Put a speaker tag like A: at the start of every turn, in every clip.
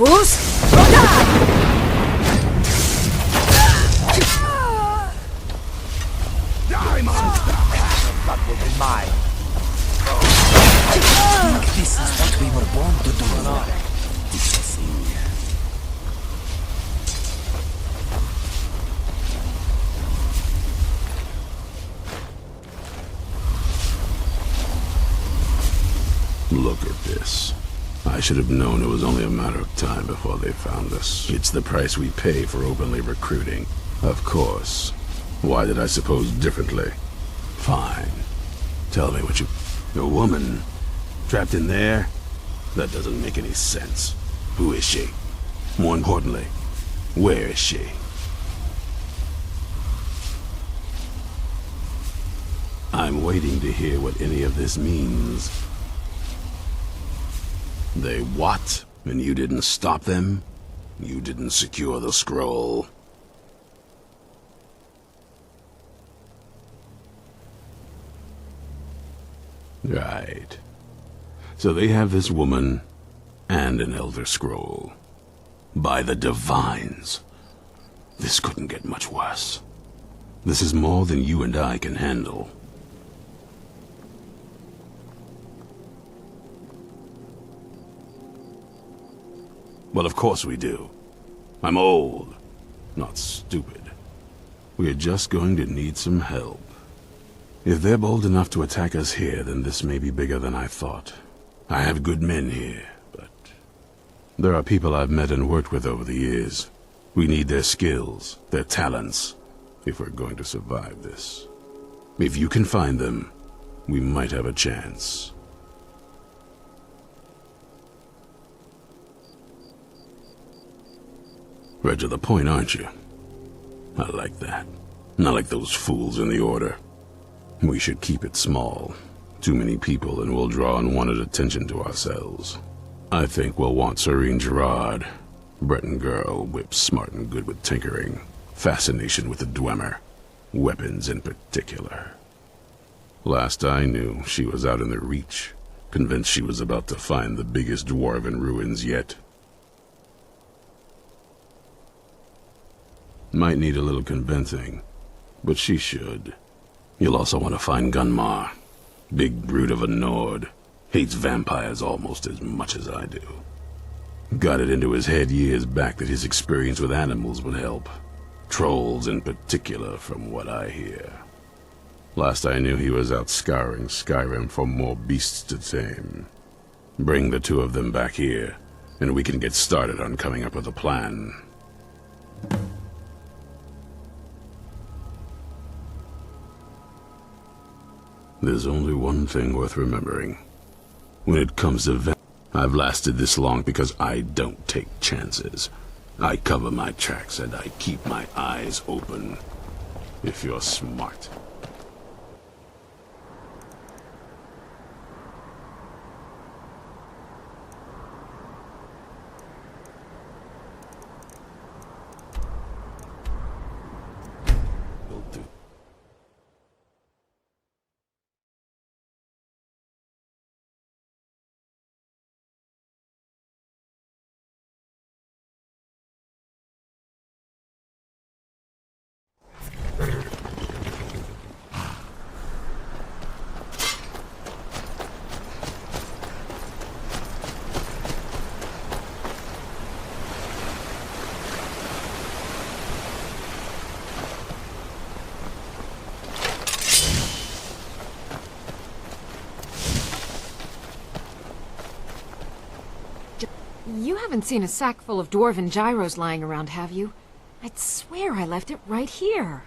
A: That will be mine.
B: I think this is what we were born to do. Discussing.
C: Look at this. I should have known it was only a matter of time before they found us. It's the price we pay for openly recruiting. Of course. Why did I suppose differently? Fine. Tell me what you... A woman? Trapped in there? That doesn't make any sense. Who is she? More importantly, where is she? I'm waiting to hear what any of this means. They what? And you didn't stop them? You didn't secure the scroll? Right. So they have this woman and an Elder Scroll. By the Divines. This couldn't get much worse. This is more than you and I can handle. Well, of course we do. I'm old, not stupid. We're just going to need some help. If they're bold enough to attack us here, then this may be bigger than I thought. I have good men here, but there are people I've met and worked with over the years. We need their skills, their talents, if we're going to survive this. If you can find them, we might have a chance. Right to the point, aren't you? I like that. Not like those fools in the Order. We should keep it small. Too many people and we'll draw unwanted attention to ourselves. I think we'll want Sorine Jurard. Breton girl, whip smart and good with tinkering. Fascination with the Dwemer. Weapons in particular. Last I knew, she was out in the Reach. Convinced she was about to find the biggest dwarven ruins yet. Might need a little convincing, but she should. You'll also want to find Gunmar. Big brute of a Nord. Hates vampires almost as much as I do. Got it into his head years back that his experience with animals would help. Trolls in particular, from what I hear. Last I knew he was out scouring Skyrim for more beasts to tame. Bring the two of them back here, and we can get started on coming up with a plan. There's only one thing worth remembering. When it comes to I've lasted this long because I don't take chances. I cover my tracks and I keep my eyes open. If you're smart.
D: You haven't seen a sack full of dwarven gyros lying around, have you? I'd swear I left it right here.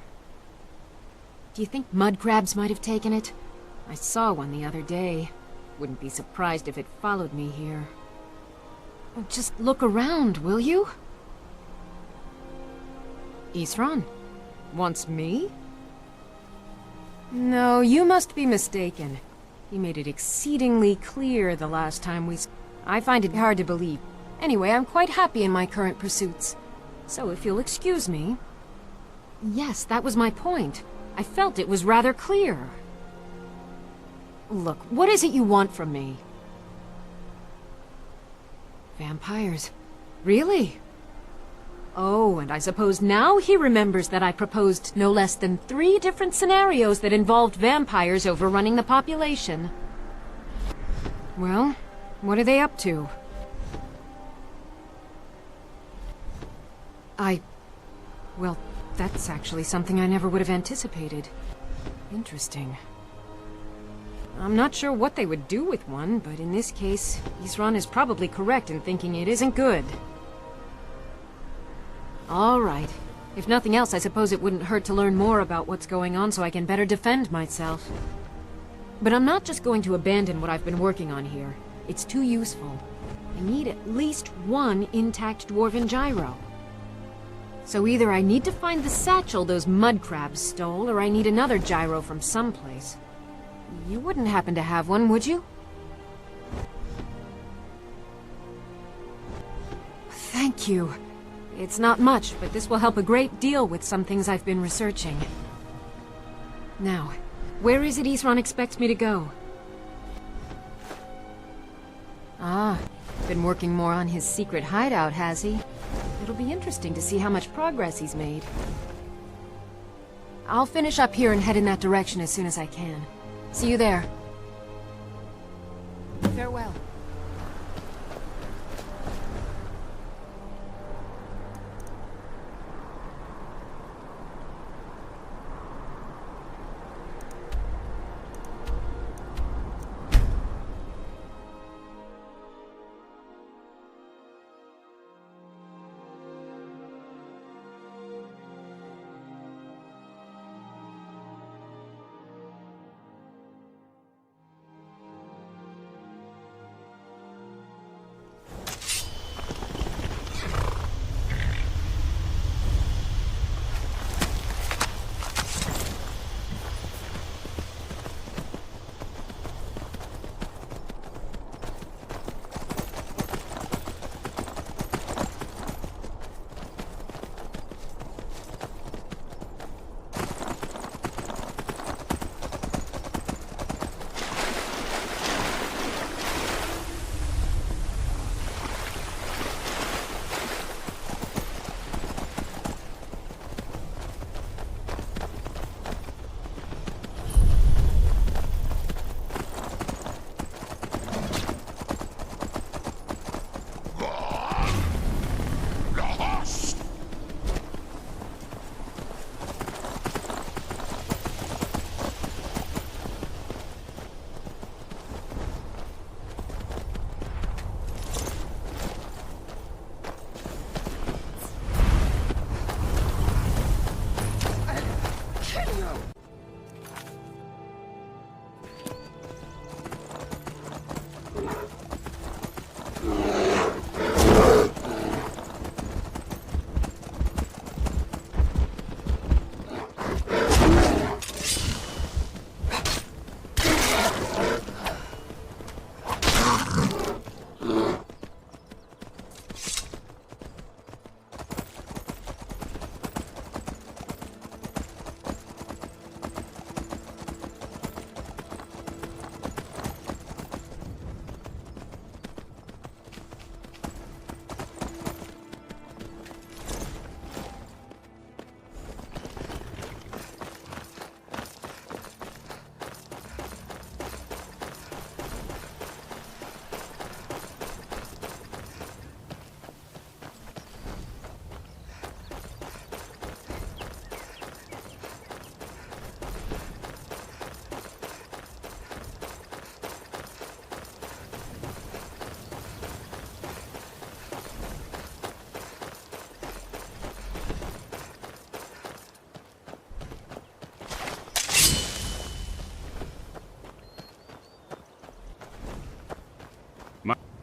D: Do you think mud crabs might have taken it? I saw one the other day. Wouldn't be surprised if it followed me here. Oh, just look around, will you? Isran? Wants me? No, you must be mistaken. He made it exceedingly clear the last time we... I find it hard to believe. Anyway, I'm quite happy in my current pursuits. So if you'll excuse me... Yes, that was my point. I felt it was rather clear. Look, what is it you want from me? Vampires. Really? Oh, and I suppose now he remembers that I proposed no less than 3 different scenarios that involved vampires overrunning the population. Well, what are they up to? Well, that's actually something I never would have anticipated. Interesting. I'm not sure what they would do with one, but in this case, Isran is probably correct in thinking it isn't good. All right. If nothing else, I suppose it wouldn't hurt to learn more about what's going on so I can better defend myself. But I'm not just going to abandon what I've been working on here. It's too useful. I need at least 1 intact dwarven gyro. So either I need to find the satchel those mud crabs stole, or I need another gyro from someplace. You wouldn't happen to have one, would you? Thank you. It's not much, but this will help a great deal with some things I've been researching. Now, where is it Isran expects me to go? Ah, been working more on his secret hideout, has he? It'll be interesting to see how much progress he's made. I'll finish up here and head in that direction as soon as I can. See you there. Farewell.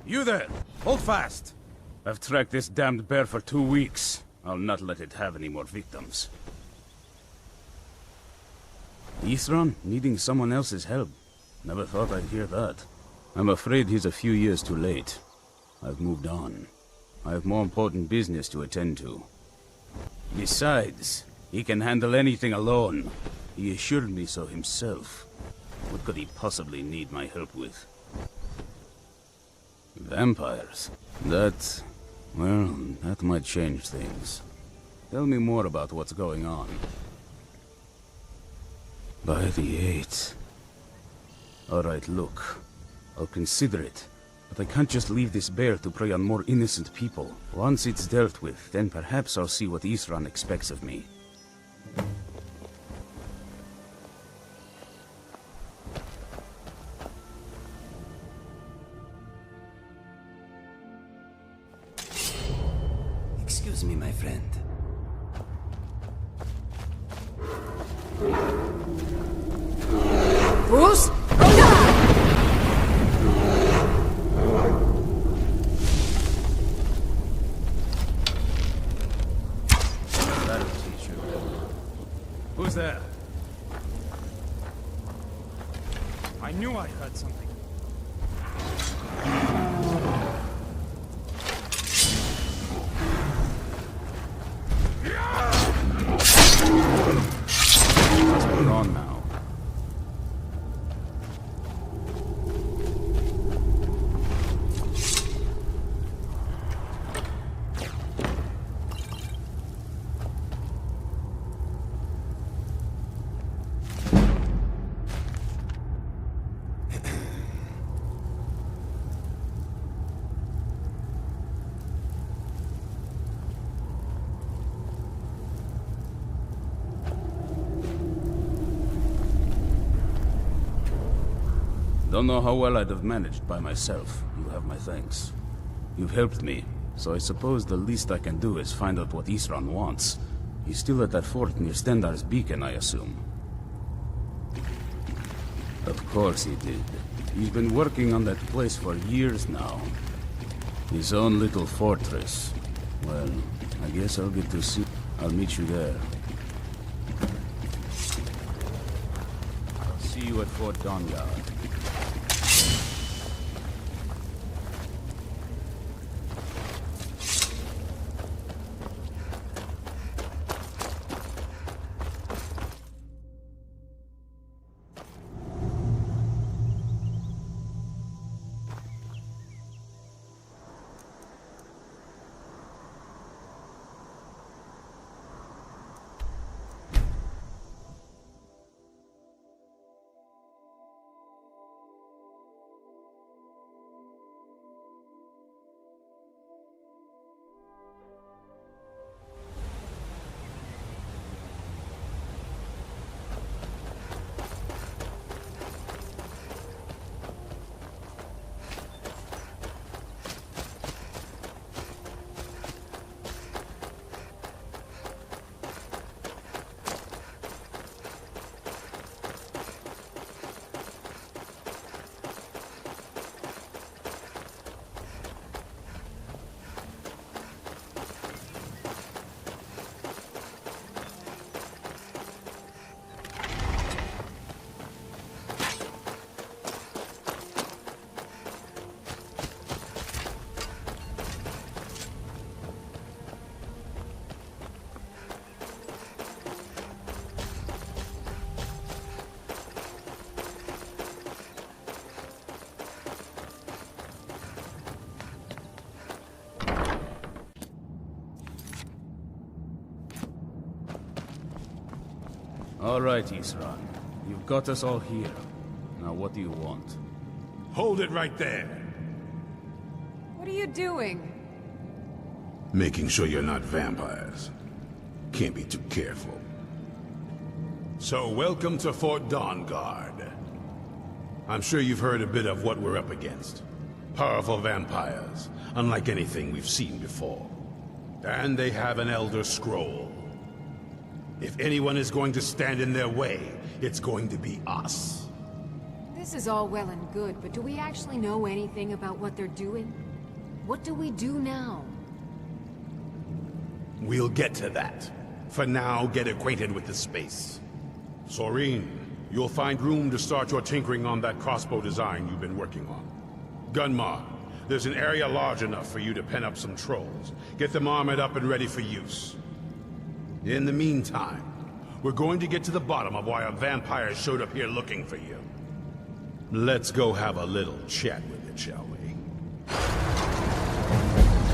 E: You there! Hold fast! I've tracked this damned bear for 2 weeks. I'll not let it have any more victims. Isran needing someone else's help. Never thought I'd hear that. I'm afraid he's a few years too late. I've moved on. I have more important business to attend to. Besides, he can handle anything alone. He assured me so himself. What could he possibly need my help with? Vampires. That Well, that might change things. Tell me more about what's going on. By the 8th. Alright, look. I'll consider it. But I can't just leave this bear to prey on more innocent people. Once it's dealt with, then perhaps I'll see what Isran expects of me.
B: Excuse me, my friend.
D: Bruce?
E: That'll teach you. Who's there?
F: I knew I heard something.
E: We're on now. Don't know how well I'd have managed by myself. You have my thanks. You've helped me, so I suppose the least I can do is find out what Isran wants. He's still at that fort near Stendar's beacon, I assume. Of course he did. He's been working on that place for years now. His own little fortress. Well, I guess I'll get to see. I'll meet you there. I'll see you at Fort DAWNGUARD. All right, Isran. You've got us all here. Now what do you want?
C: Hold it right there.
D: What are you doing?
C: Making sure you're not vampires. Can't be too careful. So, welcome to Fort DAWNGUARD. I'm sure you've heard a bit of what we're up against. Powerful vampires, unlike anything we've seen before. And they have an Elder Scroll. If anyone is going to stand in their way, it's going to be us.
D: This is all well and good, but do we actually know anything about what they're doing? What do we do now?
C: We'll get to that. For now, get acquainted with the space. Sorine, you'll find room to start your tinkering on that crossbow design you've been working on. Gunmar, there's an area large enough for you to pen up some trolls. Get them armored up and ready for use. In the meantime, we're going to get to the bottom of why a vampire showed up here looking for you. Let's go have a little chat with it, shall we?